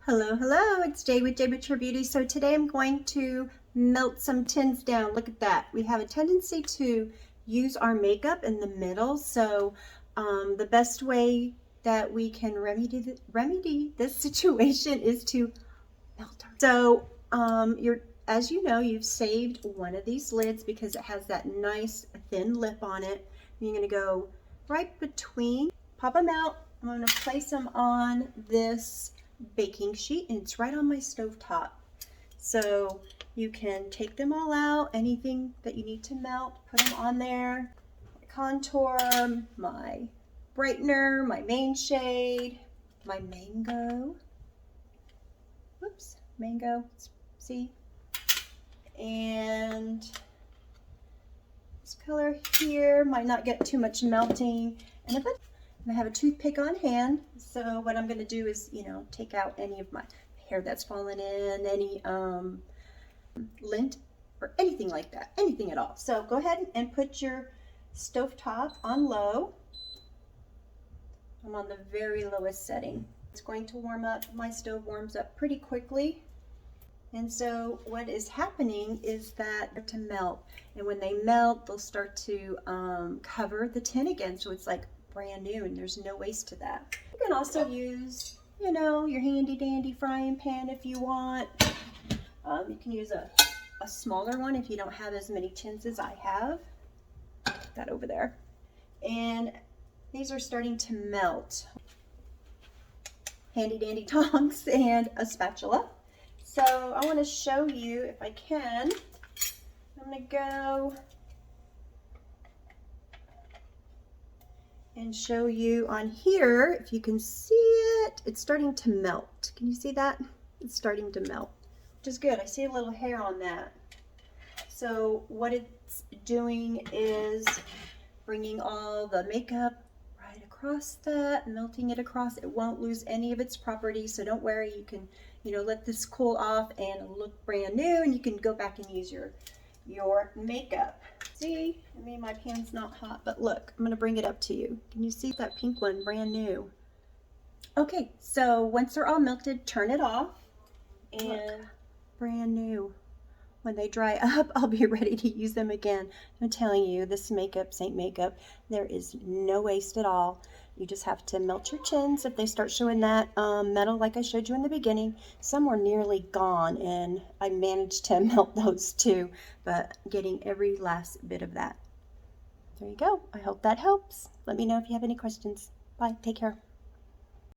Hello, hello, it's Jay with Jay Mature Beauty. So today I'm going to melt some tins down. Look at that. We have a tendency to use our makeup in the middle. So the best way that we can remedy this situation is to melt her. So as you know, you've saved one of these lids because it has that nice thin lip on it. You're going to go right between, pop them out. I'm going to place them on this baking sheet, and it's right on my stove top. So you can take them all out, anything that you need to melt, put them on there. My contour, my brightener, my main shade, my mango. Whoops, mango, see? And this color here might not get too much melting. And if I have a toothpick on hand, so what I'm going to do is, take out any of my hair that's fallen in, any lint or anything like that, anything at all. So go ahead and put your stovetop on low. I'm on the very lowest setting. It's going to warm up. My stove warms up pretty quickly. And so what is happening is that they're to melt. And when they melt, they'll start to cover the tin again. So it's like brand new, and there's no waste to that. You can also use, your handy dandy frying pan if you want. You can use a smaller one if you don't have as many tins as I have. That over there. And these are starting to melt. Handy dandy tongs and a spatula. So I want to show you, if I can, I'm going to go and show you on here, if you can see it, it's starting to melt. Can you see that? It's starting to melt, which is good. I see a little hair on that. So what it's doing is bringing all the makeup right across that, melting it across. It won't lose any of its properties, so don't worry. You can, let this cool off and look brand new, and you can go back and use your makeup. See, my pan's not hot, but look, I'm going to bring it up to you. Can you see that pink one, brand new? Okay, so once they're all melted, turn it off, and look, brand new. When they dry up, I'll be ready to use them again. I'm telling you, this makeup, Seint makeup, there is no waste at all. You just have to melt your chins if they start showing that metal like I showed you in the beginning. Some were nearly gone, and I managed to melt those too, but getting every last bit of that. There you go. I hope that helps. Let me know if you have any questions. Bye. Take care.